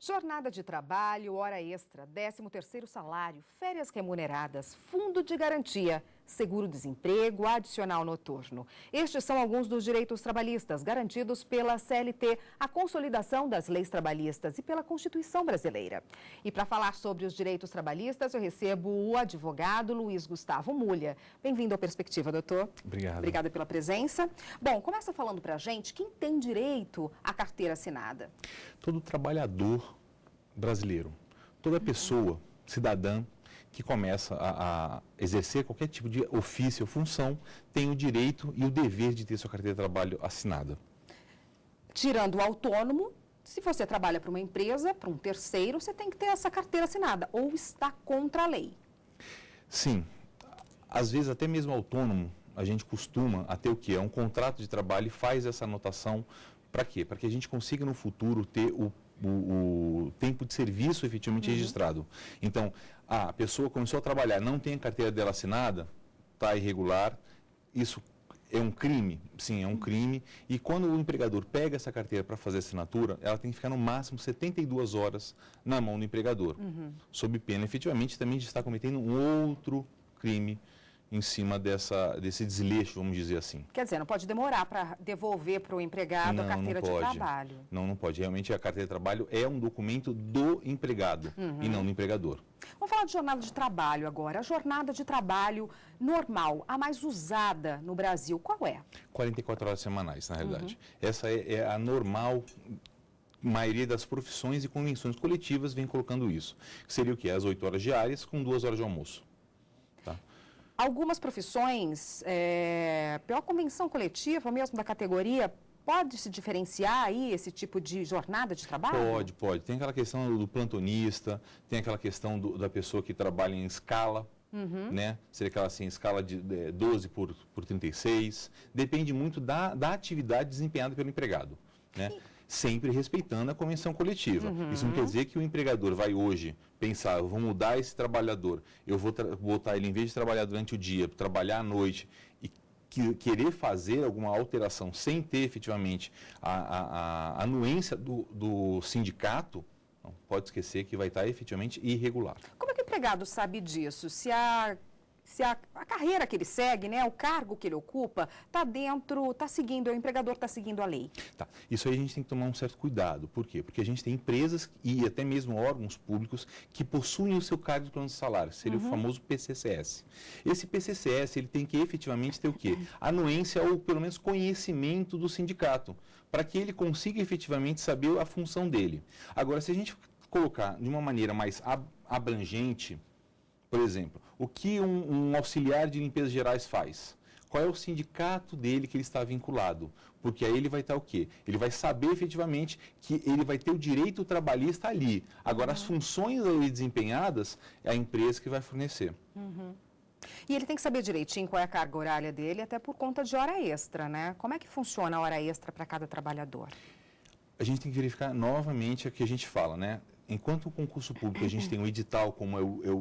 Jornada de trabalho, hora extra, 13º salário, férias remuneradas, fundo de garantia, seguro-desemprego, adicional noturno. Estes são alguns dos direitos trabalhistas garantidos pela CLT, a consolidação das leis trabalhistas e pela Constituição brasileira. E para falar sobre os direitos trabalhistas, eu recebo o advogado Luiz Gustavo Mulha. Bem-vindo ao Perspectiva, doutor. Obrigado. Obrigada pela presença. Bom, começa falando para a gente quem tem direito à carteira assinada. Todo trabalhador brasileiro, toda pessoa, cidadã, que começa a exercer qualquer tipo de ofício ou função, tem o direito e o dever de ter sua carteira de trabalho assinada. Tirando o autônomo, se você trabalha para uma empresa, para um terceiro, você tem que ter essa carteira assinada, ou está contra a lei. Sim, às vezes até mesmo autônomo, a gente costuma a ter o quê? É um contrato de trabalho e faz essa anotação para quê? Para que a gente consiga no futuro ter o tempo de serviço efetivamente registrado. Então, a pessoa começou a trabalhar, não tem a carteira dela assinada, está irregular, isso é um crime? Sim, é um crime. E quando o empregador pega essa carteira para fazer a assinatura, ela tem que ficar no máximo 72 horas na mão do empregador, sob pena efetivamente também de estar cometendo um outro crime em cima desse desleixo, vamos dizer assim. Quer dizer, não pode demorar para devolver para o empregado a carteira de trabalho. Não pode. Realmente a carteira de trabalho é um documento do empregado e não do empregador. Vamos falar de jornada de trabalho agora. A jornada de trabalho normal, a mais usada no Brasil, qual é? 44 horas semanais, na realidade. Essa é a normal. A maioria das profissões e convenções coletivas vem colocando isso. Seria o quê? As 8 horas diárias com 2 horas de almoço. Algumas profissões, pela convenção coletiva, mesmo da categoria, pode se diferenciar aí esse tipo de jornada de trabalho? Pode. Tem aquela questão do plantonista, tem aquela questão da pessoa que trabalha em escala, né? Seria aquela assim, escala de 12 por 36. Depende muito da atividade desempenhada pelo empregado, né? Sempre respeitando a convenção coletiva. Isso não quer dizer que o empregador vai hoje pensar, eu vou mudar esse trabalhador, eu vou botar ele, em vez de trabalhar durante o dia, trabalhar à noite e querer fazer alguma alteração sem ter efetivamente a anuência do sindicato, não pode esquecer que vai estar efetivamente irregular. Como é que o empregado sabe disso? Se a carreira que ele segue, né, o cargo que ele ocupa, o empregador está seguindo a lei. Isso aí a gente tem que tomar um certo cuidado. Por quê? Porque a gente tem empresas e até mesmo órgãos públicos que possuem o seu cargo de plano de salário, seria o famoso PCCS. Esse PCCS, ele tem que efetivamente ter o quê? Anuência ou pelo menos conhecimento do sindicato, para que ele consiga efetivamente saber a função dele. Agora, se a gente colocar de uma maneira mais abrangente, por exemplo, o que um auxiliar de limpezas gerais faz? Qual é o sindicato dele que ele está vinculado? Porque aí ele vai estar o quê? Ele vai saber efetivamente que ele vai ter o direito trabalhista ali. Agora, as funções ali desempenhadas é a empresa que vai fornecer. E ele tem que saber direitinho qual é a carga horária dele, até por conta de hora extra, né? Como é que funciona a hora extra para cada trabalhador? A gente tem que verificar novamente o que a gente fala, né? Enquanto o concurso público a gente tem um edital como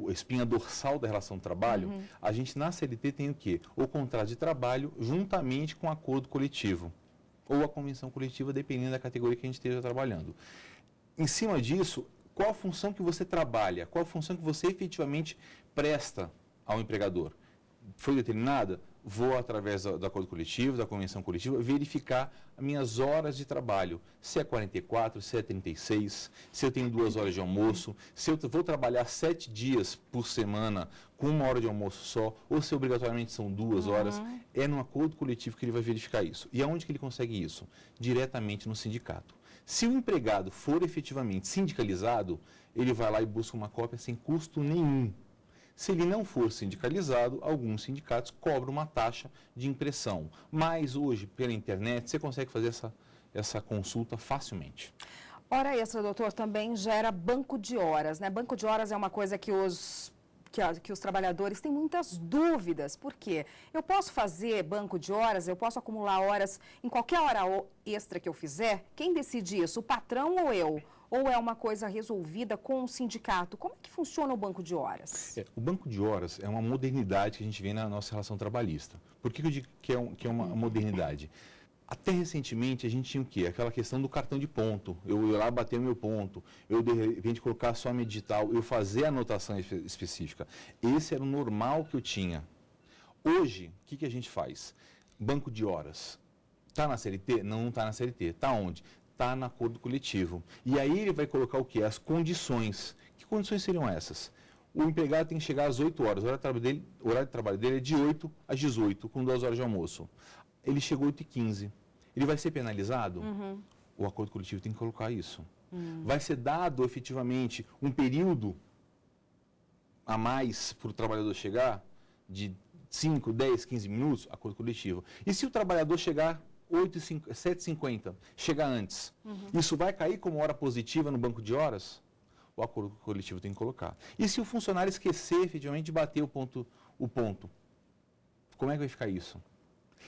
a espinha dorsal da relação de trabalho, a gente na CLT tem o quê? O contrato de trabalho juntamente com o acordo coletivo ou a convenção coletiva, dependendo da categoria que a gente esteja trabalhando. Em cima disso, qual a função que você trabalha? Qual a função que você efetivamente presta ao empregador? Foi determinada? Vou, através do acordo coletivo, da convenção coletiva, verificar as minhas horas de trabalho. Se é 44, se é 36, se eu tenho 2 horas de almoço, se eu vou trabalhar 7 dias por semana com 1 hora de almoço só, ou se obrigatoriamente são 2 horas. É no acordo coletivo que ele vai verificar isso. E aonde que ele consegue isso? Diretamente no sindicato. Se o empregado for efetivamente sindicalizado, ele vai lá e busca uma cópia sem custo nenhum. Se ele não for sindicalizado, alguns sindicatos cobram uma taxa de impressão. Mas hoje, pela internet, você consegue fazer essa consulta facilmente. Hora extra, doutor, também gera banco de horas, né? Banco de horas é uma coisa que os trabalhadores têm muitas dúvidas. Por quê? Eu posso fazer banco de horas, eu posso acumular horas em qualquer hora extra que eu fizer? Quem decide isso? O patrão ou eu? Ou é uma coisa resolvida com o sindicato? Como é que funciona o banco de horas? O banco de horas é uma modernidade que a gente vê na nossa relação trabalhista. Por que eu digo que é uma modernidade? Até recentemente a gente tinha o quê? Aquela questão do cartão de ponto. Eu ir lá bater o meu ponto, eu de repente colocar só a minha digital, eu fazer a anotação específica. Esse era o normal que eu tinha. Hoje, o que a gente faz? Banco de horas. Está na CLT? Não está na CLT. Está onde? Está no acordo coletivo. E aí ele vai colocar o quê? As condições. Que condições seriam essas? O empregado tem que chegar às 8 horas. O horário de trabalho dele é de 8 às 18, com 2 horas de almoço. Ele chegou 8h15. Ele vai ser penalizado? O acordo coletivo tem que colocar isso. Vai ser dado efetivamente um período a mais para o trabalhador chegar, de 5, 10, 15 minutos, acordo coletivo. E se o trabalhador chegar 7h50, chegar antes, isso vai cair como hora positiva no banco de horas? O acordo coletivo tem que colocar. E se o funcionário esquecer efetivamente de bater o ponto, como é que vai ficar isso?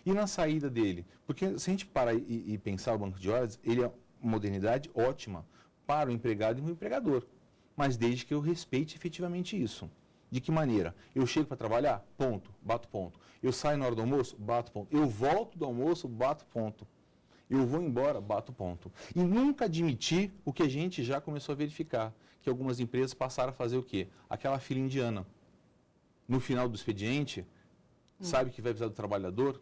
E na saída dele? Porque se a gente parar e pensar o banco de horas, ele é uma modernidade ótima para o empregado e o empregador. Mas desde que eu respeite efetivamente isso. De que maneira? Eu chego para trabalhar? Ponto, bato ponto. Eu saio na hora do almoço? Bato ponto. Eu volto do almoço? Bato ponto. Eu vou embora? Bato ponto. E nunca admitir o que a gente já começou a verificar, que algumas empresas passaram a fazer o quê? Aquela fila indiana. No final do expediente, sabe que vai precisar do trabalhador?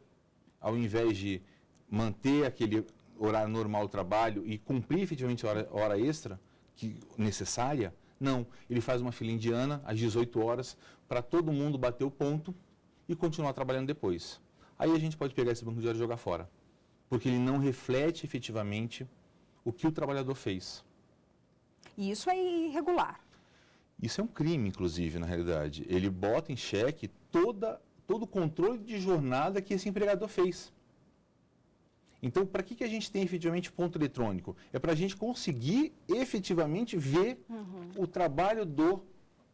Ao invés de manter aquele horário normal do trabalho e cumprir efetivamente a hora extra necessária, não. Ele faz uma fila indiana às 18 horas para todo mundo bater o ponto e continuar trabalhando depois. Aí a gente pode pegar esse banco de horas e jogar fora, porque ele não reflete efetivamente o que o trabalhador fez. E isso é irregular. Isso é um crime, inclusive, na realidade. Ele bota em xeque todo o controle de jornada que esse empregador fez. Então, para que a gente tem efetivamente ponto eletrônico? É para a gente conseguir efetivamente ver o trabalho do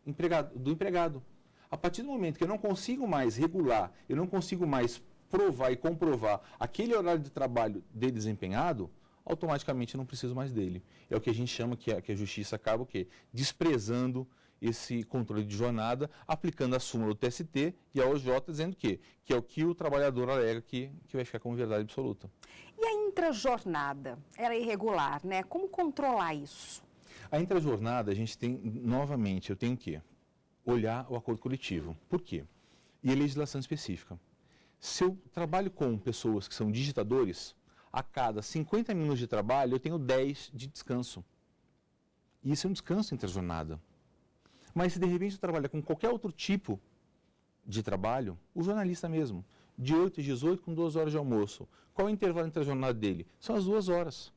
empregado. A partir do momento que eu não consigo mais regular, eu não consigo mais provar e comprovar aquele horário de trabalho dele desempenhado, automaticamente eu não preciso mais dele. É o que a gente chama que a justiça acaba o quê? Desprezando esse controle de jornada, aplicando a súmula do TST e a OJ, dizendo que é o que o trabalhador alega que vai ficar como verdade absoluta. E a intrajornada? Ela é irregular, né? Como controlar isso? A intrajornada, a gente tem, novamente, eu tenho que olhar o acordo coletivo. Por quê? E a legislação específica. Se eu trabalho com pessoas que são digitadores, a cada 50 minutos de trabalho eu tenho 10 de descanso. E isso é um descanso intrajornada. Mas se de repente eu trabalhar com qualquer outro tipo de trabalho, o jornalista mesmo, de 8 às 18 com 2 horas de almoço, qual é o intervalo entre a jornada dele? São as 2 horas.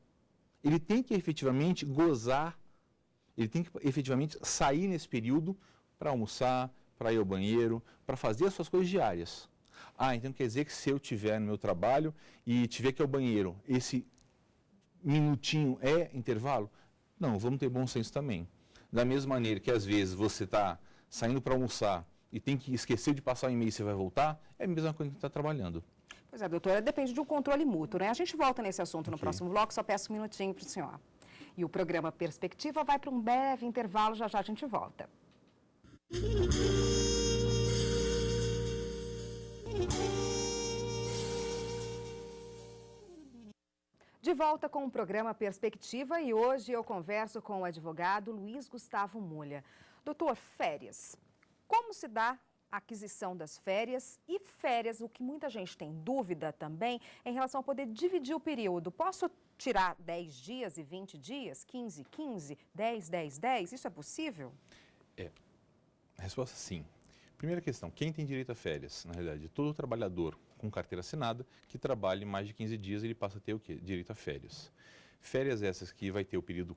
Ele tem que efetivamente gozar, ele tem que efetivamente sair nesse período para almoçar, para ir ao banheiro, para fazer as suas coisas diárias. Então quer dizer que se eu estiver no meu trabalho e tiver que ir ao banheiro, esse minutinho é intervalo? Não, vamos ter bom senso também. Da mesma maneira que às vezes você está saindo para almoçar e tem que esquecer de passar o e-mail e você vai voltar, é a mesma coisa que está trabalhando. Pois é, doutora, depende de um controle mútuo, né? A gente volta nesse assunto no próximo bloco, só peço um minutinho para o senhor. E o programa Perspectiva vai para um breve intervalo, já já a gente volta. De volta com o programa Perspectiva e hoje eu converso com o advogado Luiz Gustavo Mulha. Doutor, férias. Como se dá a aquisição das férias e férias? O que muita gente tem dúvida também é em relação a poder dividir o período. Posso tirar 10 dias e 20 dias, 15, 15, 10, 10, 10? Isso é possível? A resposta é sim. Primeira questão, quem tem direito a férias? Na realidade, todo trabalhador com carteira assinada que trabalhe mais de 15 dias, ele passa a ter o quê? Direito a férias. Férias essas que vai ter o período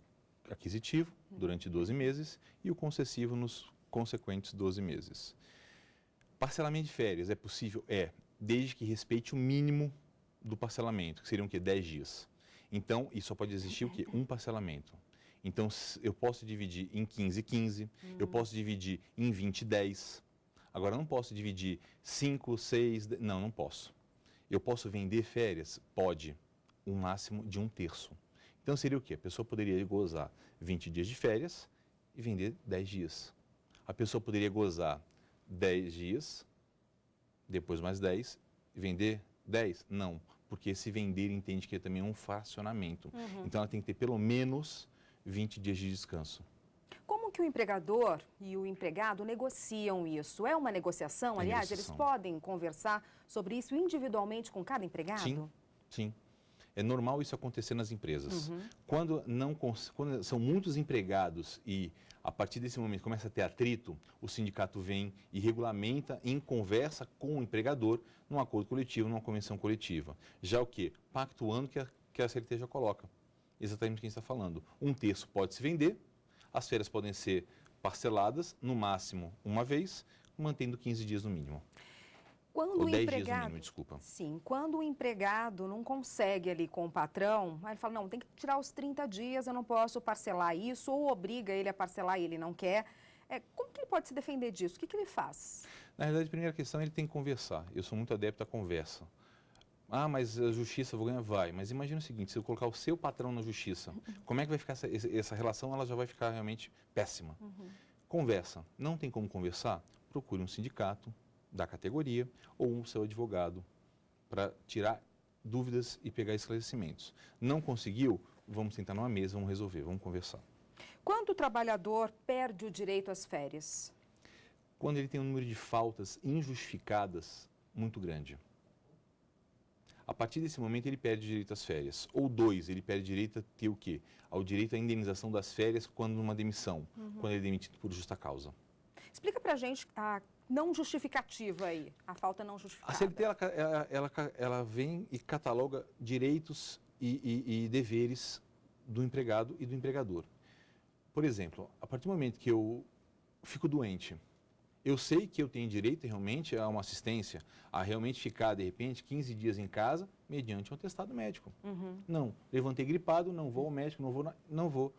aquisitivo durante 12 meses e o concessivo nos consequentes 12 meses. Parcelamento de férias é possível? Desde que respeite o mínimo do parcelamento, que seriam o quê? 10 dias. Então, e só pode existir o quê? Um parcelamento. Então, eu posso dividir em 15, 15, eu posso dividir em 20, 10. Agora, eu não posso dividir 5, 6, não posso. Eu posso vender férias? Pode, um máximo de 1/3. Então, seria o quê? A pessoa poderia gozar 20 dias de férias e vender 10 dias. A pessoa poderia gozar 10 dias, depois mais 10, e vender 10? Não, porque se vender entende que também é um fracionamento. Então, ela tem que ter pelo menos 20 dias de descanso. Como que o empregador e o empregado negociam isso? É uma negociação? Aliás, eles podem conversar sobre isso individualmente com cada empregado? Sim, sim. É normal isso acontecer nas empresas. Quando são muitos empregados e a partir desse momento começa a ter atrito, o sindicato vem e regulamenta em conversa com o empregador num acordo coletivo, numa convenção coletiva. Já o quê? Pactuando que a CLT já coloca. Exatamente o que a gente está falando. Um terço pode se vender, as férias podem ser parceladas, no máximo uma vez, mantendo 15 dias no mínimo. Quando Ou 10 dias no mínimo, desculpa. Sim, quando o empregado não consegue ali com o patrão, aí ele fala, não, tem que tirar os 30 dias, eu não posso parcelar isso, ou obriga ele a parcelar e ele não quer. Como que ele pode se defender disso? O que ele faz? Na verdade, a primeira questão, ele tem que conversar. Eu sou muito adepto à conversa. Ah, mas a justiça, vou ganhar? Vai. Mas imagina o seguinte, se eu colocar o seu patrão na justiça, como é que vai ficar essa relação? Ela já vai ficar realmente péssima. Conversa. Não tem como conversar? Procure um sindicato da categoria ou um seu advogado para tirar dúvidas e pegar esclarecimentos. Não conseguiu? Vamos sentar numa mesa, vamos resolver, vamos conversar. Quando o trabalhador perde o direito às férias? Quando ele tem um número de faltas injustificadas muito grande. A partir desse momento, ele perde o direito às férias. Ou dois, ele perde direito a ter o quê? Ao direito à indenização das férias quando numa demissão, quando ele é demitido por justa causa. Explica pra gente a não justificativa aí, a falta não justificada. A CLT, ela vem e cataloga direitos e deveres do empregado e do empregador. Por exemplo, a partir do momento que eu fico doente, eu sei que eu tenho direito realmente a uma assistência, a realmente ficar, de repente, 15 dias em casa, mediante um atestado médico. Não, levantei gripado, não vou ao médico, não vou.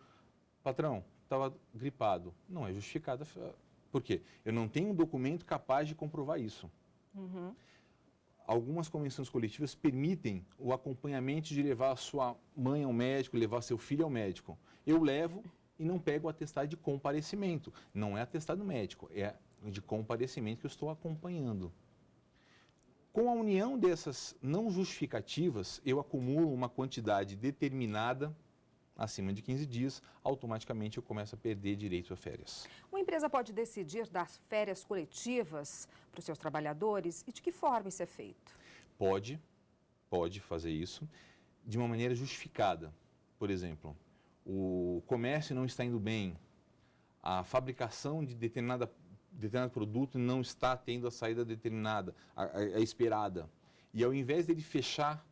Patrão, estava gripado. Não é justificada. Por quê? Eu não tenho um documento capaz de comprovar isso. Algumas convenções coletivas permitem o acompanhamento de levar a sua mãe ao médico, levar seu filho ao médico. Eu levo e não pego o atestado de comparecimento. Não é atestado médico, é de comparecimento que eu estou acompanhando. Com a união dessas não justificativas, eu acumulo uma quantidade determinada, acima de 15 dias, automaticamente eu começo a perder direito a férias. Uma empresa pode decidir dar férias coletivas para os seus trabalhadores e de que forma isso é feito? Pode fazer isso de uma maneira justificada. Por exemplo, o comércio não está indo bem, a fabricação de determinado produto não está tendo a saída determinada, a esperada. E ao invés dele fechar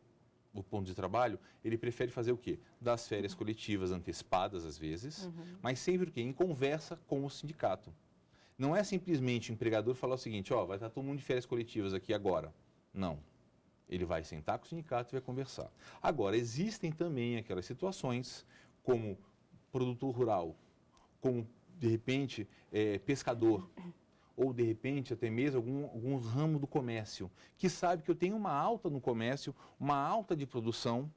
o ponto de trabalho, ele prefere fazer o quê? Das férias coletivas antecipadas, às vezes, mas sempre o quê? Em conversa com o sindicato. Não é simplesmente o empregador falar o seguinte, vai estar todo mundo de férias coletivas aqui agora. Não. Ele vai sentar com o sindicato e vai conversar. Agora, existem também aquelas situações como produtor rural, como, de repente, pescador, ou, de repente, até mesmo algum ramo do comércio, que sabe que eu tenho uma alta no comércio, uma alta de produção,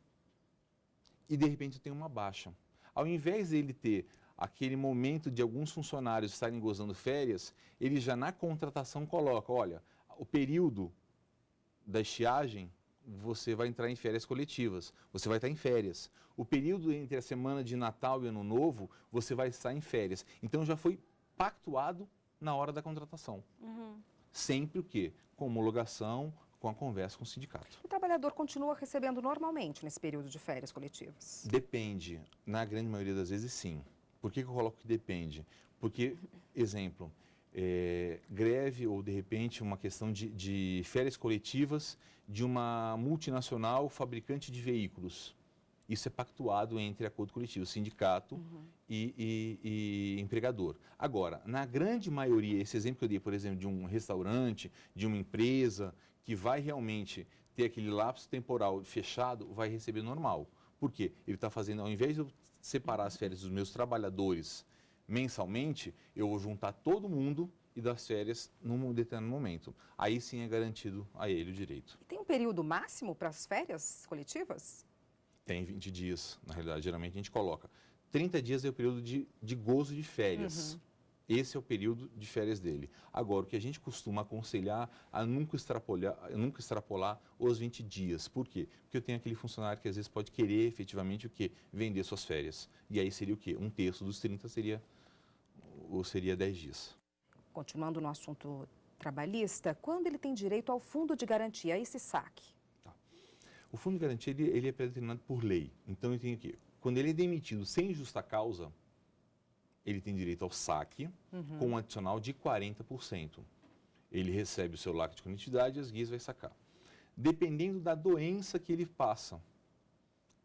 e, de repente, eu tenho uma baixa. Ao invés de ele ter aquele momento de alguns funcionários estarem gozando férias, ele já na contratação coloca, olha, o período da estiagem, você vai entrar em férias coletivas, você vai estar em férias. O período entre a semana de Natal e Ano Novo, você vai estar em férias. Então, já foi pactuado na hora da contratação. Sempre o quê? Com homologação, com a conversa com o sindicato. O trabalhador continua recebendo normalmente nesse período de férias coletivas? Depende. Na grande maioria das vezes, sim. Por que eu coloco que depende? Porque, exemplo, greve ou, de repente, uma questão de férias coletivas de uma multinacional fabricante de veículos. Isso é pactuado entre acordo coletivo, sindicato e empregador. Agora, na grande maioria, esse exemplo que eu dei, por exemplo, de um restaurante, de uma empresa que vai realmente ter aquele lapso temporal fechado, vai receber normal. Por quê? Ele está fazendo, ao invés de eu separar as férias dos meus trabalhadores mensalmente, eu vou juntar todo mundo e dar as férias num determinado momento. Aí sim é garantido a ele o direito. E tem um período máximo para as férias coletivas? Tem 20 dias, na realidade, geralmente a gente coloca. 30 dias é o período de gozo de férias. Esse é o período de férias dele. Agora, o que a gente costuma aconselhar a nunca extrapolar os 20 dias. Por quê? Porque eu tenho aquele funcionário que às vezes pode querer efetivamente o quê? Vender suas férias. E aí seria o quê? Um terço dos 30 seria 10 dias. Continuando no assunto trabalhista, quando ele tem direito ao fundo de garantia, esse saque? Tá. O fundo de garantia ele é predeterminado por lei. Então, ele tem o quê? Quando ele é demitido sem justa causa, ele tem direito ao saque com um adicional de 40%. Ele recebe o seu lacre de conectividade e as guias vai sacar. Dependendo da doença que ele passa,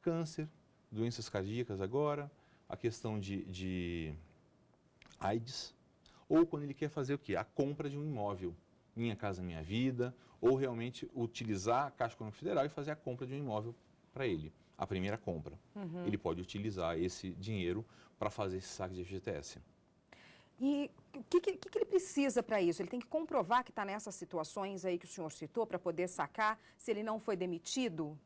câncer, doenças cardíacas agora, a questão de AIDS, ou quando ele quer fazer o quê? A compra de um imóvel, Minha Casa Minha Vida, ou realmente utilizar a Caixa Econômica Federal e fazer a compra de um imóvel para ele, a primeira compra. Ele pode utilizar esse dinheiro para fazer esse saque de FGTS. E o que ele precisa para isso? Ele tem que comprovar que está nessas situações aí que o senhor citou para poder sacar, se ele não foi demitido,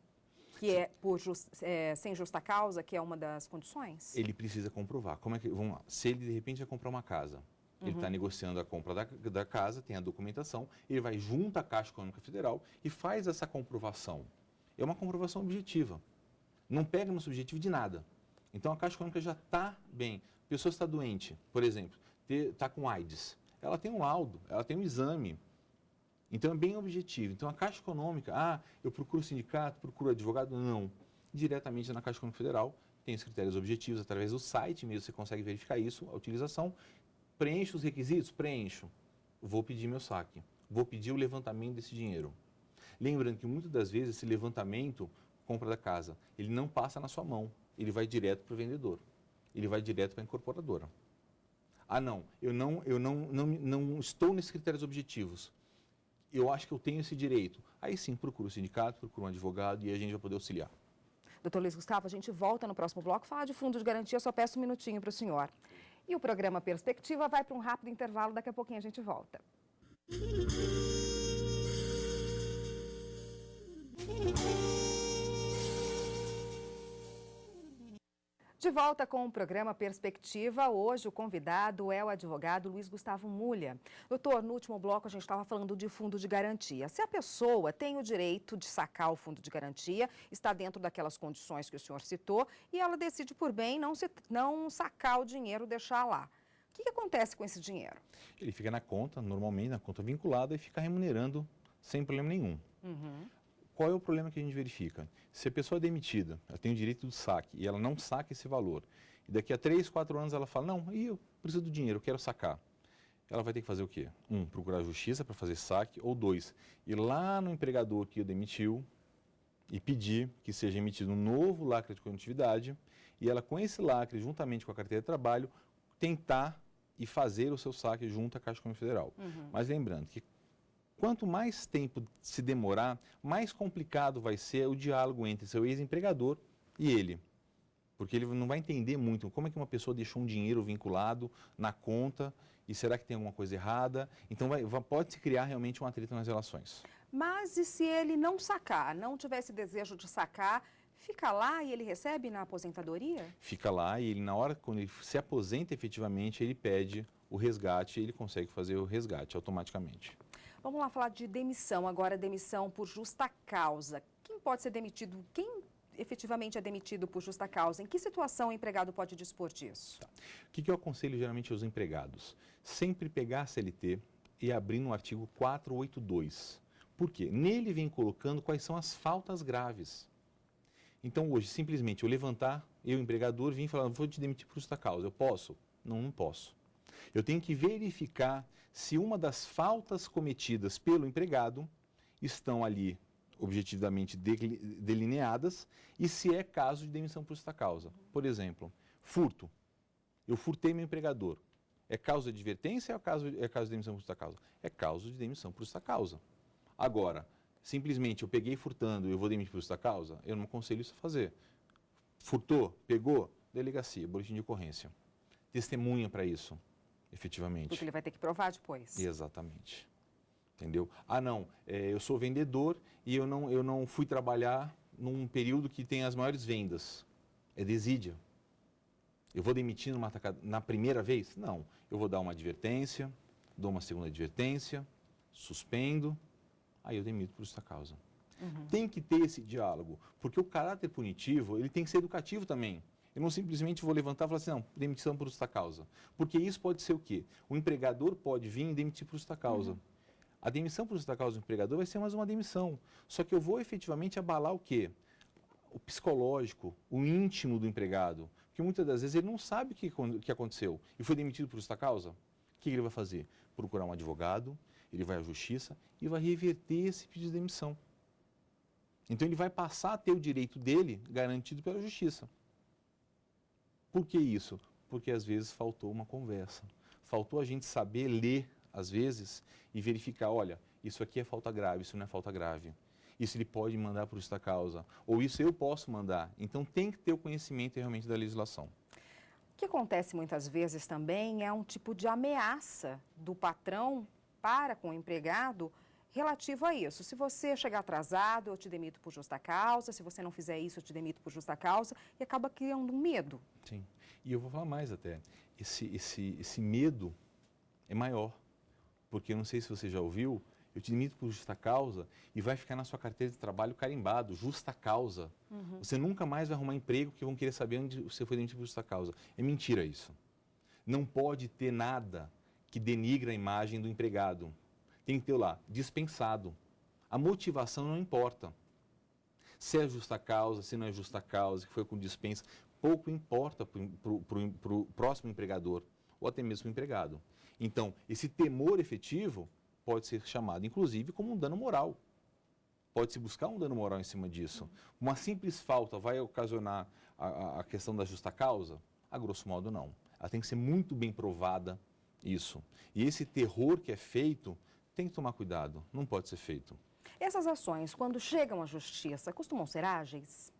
que é sem justa causa, que é uma das condições? Ele precisa comprovar. Como é que, vamos lá, se ele de repente vai comprar uma casa, ele está negociando a compra da casa, tem a documentação, ele vai junto à Caixa Econômica Federal e faz essa comprovação. É uma comprovação objetiva. Não pega no subjetivo de nada. Então, a Caixa Econômica já está bem. A pessoa está doente, por exemplo, está com AIDS. Ela tem um laudo, ela tem um exame. Então, é bem objetivo. Então, a Caixa Econômica, eu procuro sindicato, procuro advogado? Não. Diretamente na Caixa Econômica Federal, tem os critérios objetivos, através do site mesmo, você consegue verificar isso, a utilização. Preencho os requisitos? Preencho. Vou pedir meu saque. Vou pedir o levantamento desse dinheiro. Lembrando que muitas das vezes esse levantamento, compra da casa, ele não passa na sua mão. Ele vai direto para o vendedor. Ele vai direto para a incorporadora. Eu não estou nesses critérios objetivos. Eu acho que eu tenho esse direito. Aí sim, procuro o sindicato, procuro um advogado e a gente vai poder auxiliar. Doutor Luiz Gustavo, a gente volta no próximo bloco falar de fundo de garantia, só peço um minutinho para o senhor. E o programa Perspectiva vai para um rápido intervalo, daqui a pouquinho a gente volta. De volta com o programa Perspectiva, hoje o convidado é o advogado Luiz Gustavo Mulha. Doutor, no último bloco a gente estava falando de fundo de garantia. Se a pessoa tem o direito de sacar o fundo de garantia, está dentro daquelas condições que o senhor citou, e ela decide por bem não sacar o dinheiro, deixar lá. O que acontece com esse dinheiro? Ele fica na conta, normalmente na conta vinculada, e fica remunerando sem problema nenhum. Qual é o problema que a gente verifica? Se a pessoa é demitida, ela tem o direito do saque e ela não saca esse valor, e daqui a 3, 4 anos ela fala, não, eu preciso do dinheiro, eu quero sacar. Ela vai ter que fazer o quê? 1, procurar a justiça para fazer saque, ou 2, ir lá no empregador que o demitiu e pedir que seja emitido um novo lacre de conectividade, e ela com esse lacre, juntamente com a carteira de trabalho, tentar e fazer o seu saque junto à Caixa Econômica Federal. Mas lembrando que quanto mais tempo se demorar, mais complicado vai ser o diálogo entre seu ex-empregador e ele. Porque ele não vai entender muito como é que uma pessoa deixou um dinheiro vinculado na conta e será que tem alguma coisa errada? Então pode se criar realmente um atrito nas relações. Mas e se ele não sacar, não tivesse desejo de sacar, fica lá e ele recebe na aposentadoria? Fica lá e ele, na hora quando ele se aposenta efetivamente, ele pede o resgate e ele consegue fazer o resgate automaticamente. Vamos lá falar de demissão, agora demissão por justa causa. Quem pode ser demitido? Quem efetivamente é demitido por justa causa? Em que situação o empregado pode dispor disso? Tá. O que eu aconselho geralmente aos empregados? Sempre pegar a CLT e abrir no artigo 482. Por quê? Nele vem colocando quais são as faltas graves. Então hoje, simplesmente, eu levantar, eu empregador, vim falar, vou te demitir por justa causa. Eu posso? Não posso. Eu tenho que verificar se uma das faltas cometidas pelo empregado estão ali objetivamente delineadas e se é caso de demissão por justa causa. Por exemplo, furto. Eu furtei meu empregador. É causa de advertência ou é caso de demissão por justa causa? É causa de demissão por justa causa. Agora, simplesmente eu peguei furtando e eu vou demitir por justa causa, eu não aconselho isso a fazer. Furtou, pegou, delegacia, boletim de ocorrência. Testemunha para isso. Efetivamente. Porque ele vai ter que provar depois. Exatamente. Entendeu? Eu sou vendedor e eu não fui trabalhar num período que tem as maiores vendas. É desídia. Eu vou demitir na primeira vez? Não. Eu vou dar uma advertência, dou uma segunda advertência, suspendo, aí eu demito por justa causa. Tem que ter esse diálogo, porque o caráter punitivo, ele tem que ser educativo também. Eu não simplesmente vou levantar e falar assim, não, demissão por justa causa. Porque isso pode ser o quê? O empregador pode vir e demitir por justa causa. A demissão por justa causa do empregador vai ser mais uma demissão. Só que eu vou efetivamente abalar o quê? O psicológico, o íntimo do empregado. Porque muitas das vezes ele não sabe o que aconteceu e foi demitido por justa causa. O que ele vai fazer? Procurar um advogado, ele vai à justiça e vai reverter esse pedido de demissão. Então ele vai passar a ter o direito dele garantido pela justiça. Por que isso? Porque às vezes faltou uma conversa. Faltou a gente saber ler, às vezes, e verificar, olha, isso aqui é falta grave, isso não é falta grave. Isso ele pode mandar por justa causa, ou isso eu posso mandar. Então tem que ter o conhecimento realmente da legislação. O que acontece muitas vezes também é um tipo de ameaça do patrão para com o empregado relativo a isso. Se você chegar atrasado, eu te demito por justa causa. Se você não fizer isso, eu te demito por justa causa. E acaba criando um medo. Sim. E eu vou falar mais até. Esse medo é maior. Porque eu não sei se você já ouviu, eu te demito por justa causa e vai ficar na sua carteira de trabalho carimbado, justa causa. Você nunca mais vai arrumar emprego porque vão querer saber onde você foi demitido por justa causa. É mentira isso. Não pode ter nada que denigra a imagem do empregado. Tem que ter lá, dispensado. A motivação não importa. Se é justa causa, se não é justa causa, que foi com dispensa, pouco importa para o próximo empregador, ou até mesmo para o empregado. Então, esse temor efetivo pode ser chamado, inclusive, como um dano moral. Pode-se buscar um dano moral em cima disso. Uma simples falta vai ocasionar a questão da justa causa? A grosso modo, não. Ela tem que ser muito bem provada, isso. E esse terror que é feito, tem que tomar cuidado, não pode ser feito. Essas ações, quando chegam à justiça, costumam ser ágeis?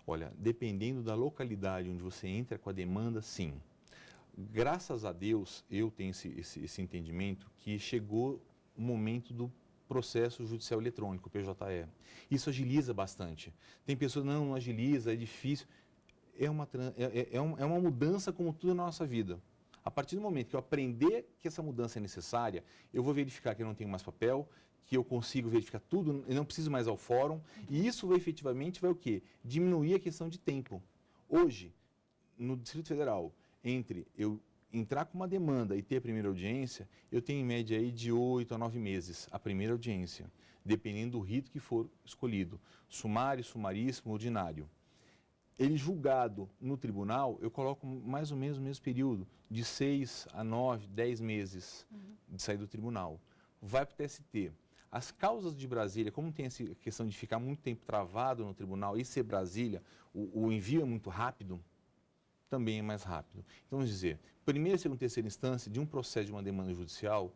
Olha, dependendo da localidade onde você entra com a demanda, sim. Graças a Deus, eu tenho esse entendimento que chegou o momento do processo judicial eletrônico, o PJE. Isso agiliza bastante. Tem pessoas, não agiliza, é difícil. É uma mudança como tudo na nossa vida. A partir do momento que eu aprender que essa mudança é necessária, eu vou verificar que eu não tenho mais papel, que eu consigo verificar tudo, eu não preciso mais ao fórum, e isso vai, efetivamente vai o quê? Diminuir a questão de tempo. Hoje, no Distrito Federal, entre eu entrar com uma demanda e ter a primeira audiência, eu tenho em média aí de 8 a 9 meses a primeira audiência, dependendo do rito que for escolhido, sumário, sumaríssimo, ordinário. Ele julgado no tribunal, eu coloco mais ou menos o mesmo período, de 6 a 9, 10 meses de sair do tribunal. Vai para o TST. As causas de Brasília, como tem essa questão de ficar muito tempo travado no tribunal e ser Brasília, o envio é muito rápido, também é mais rápido. Então, vamos dizer, primeira, segunda e terceira instância de um processo de uma demanda judicial,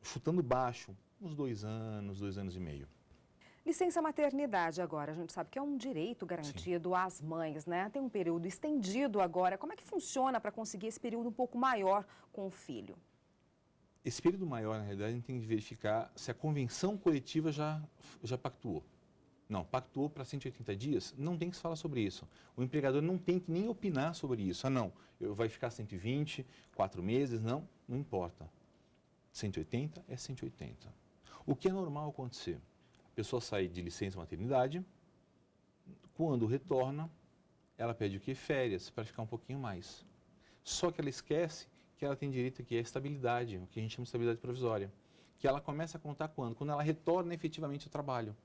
chutando baixo, uns 2 anos, 2 anos e meio. Licença maternidade agora, a gente sabe que é um direito garantido às mães, né? Tem um período estendido agora. Como é que funciona para conseguir esse período um pouco maior com o filho? Esse período maior, na realidade, a gente tem que verificar se a convenção coletiva já pactuou. Não, pactuou para 180 dias, não tem que se falar sobre isso. O empregador não tem que nem opinar sobre isso. Ah, não, vai ficar 120, 4 meses, não importa. 180 é 180. O que é normal acontecer? A pessoa sai de licença maternidade, quando retorna, ela pede o quê? Férias, para ficar um pouquinho mais. Só que ela esquece que ela tem direito aqui à estabilidade, o que a gente chama de estabilidade provisória, que ela começa a contar quando? Quando ela retorna efetivamente ao trabalho.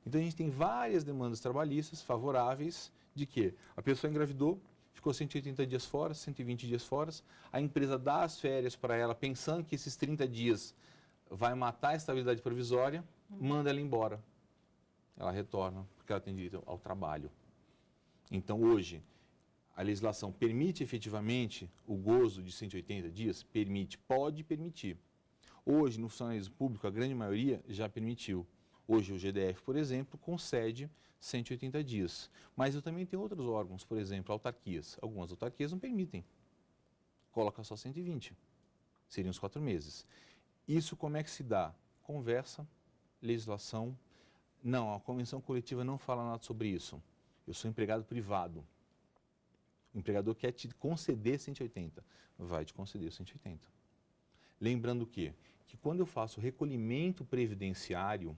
Então a gente tem várias demandas trabalhistas favoráveis de que a pessoa engravidou, ficou 180 dias fora, 120 dias fora, a empresa dá as férias para ela pensando que esses 30 dias vai matar a estabilidade provisória, manda ela embora. Ela retorna, porque ela tem direito ao trabalho. Então hoje, a legislação permite efetivamente o gozo de 180 dias? Permite, pode permitir. Hoje, no funcionalismo público, a grande maioria já permitiu. Hoje, o GDF, por exemplo, concede 180 dias. Mas eu também tenho outros órgãos, por exemplo, autarquias. Algumas autarquias não permitem. Coloca só 120. Seriam os 4 meses. Isso como é que se dá? Conversa, legislação. Não, a convenção coletiva não fala nada sobre isso. Eu sou empregado privado. O empregador quer te conceder 180, vai te conceder 180. Lembrando que quando eu faço recolhimento previdenciário,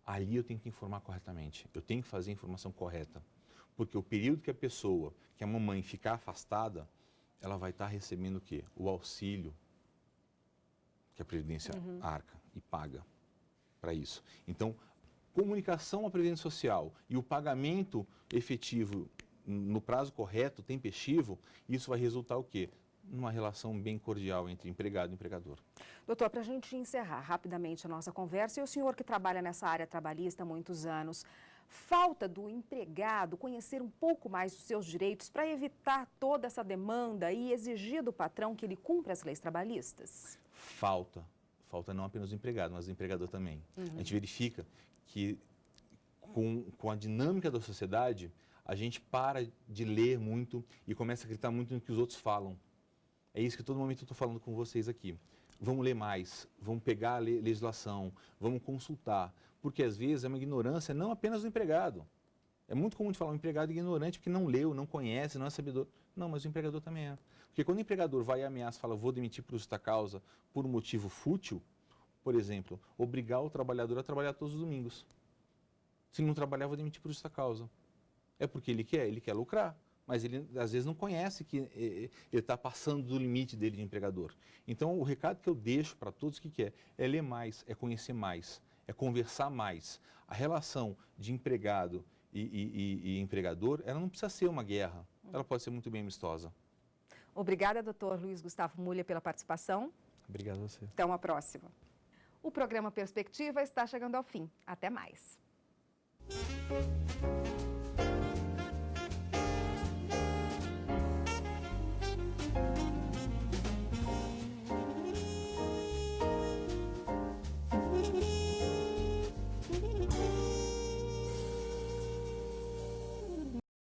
ali eu tenho que informar corretamente, eu tenho que fazer a informação correta. Porque o período que a pessoa, que a mamãe ficar afastada, ela vai estar recebendo o quê? O auxílio que a Previdência arca e paga para isso. Então, comunicação à Previdência Social e o pagamento efetivo no prazo correto, tempestivo, isso vai resultar o quê? Numa relação bem cordial entre empregado e empregador. Doutor, para a gente encerrar rapidamente a nossa conversa, e o senhor que trabalha nessa área trabalhista há muitos anos, falta do empregado conhecer um pouco mais dos seus direitos para evitar toda essa demanda e exigir do patrão que ele cumpra as leis trabalhistas? Falta não apenas do empregado, mas do empregador também. A gente verifica que com a dinâmica da sociedade, a gente para de ler muito e começa a acreditar muito no que os outros falam. É isso que todo momento eu estou falando com vocês aqui. Vamos ler mais, vamos pegar a legislação, vamos consultar. Porque às vezes é uma ignorância não apenas do empregado. É muito comum de falar um empregado ignorante porque não leu, não conhece, não é sabedor. Não, mas o empregador também é. Porque quando o empregador vai e ameaça e fala, vou demitir por justa causa, por um motivo fútil, por exemplo, obrigar o trabalhador a trabalhar todos os domingos. Se não trabalhar, vou demitir por justa causa. É porque ele quer lucrar. Mas ele, às vezes, não conhece que ele está passando do limite dele de empregador. Então, o recado que eu deixo para todos que é ler mais, é conhecer mais, é conversar mais. A relação de empregado e empregador, ela não precisa ser uma guerra, ela pode ser muito bem amistosa. Obrigada, doutor Luiz Gustavo Mulha, pela participação. Obrigado a você. Até uma próxima. O programa Perspectiva está chegando ao fim. Até mais.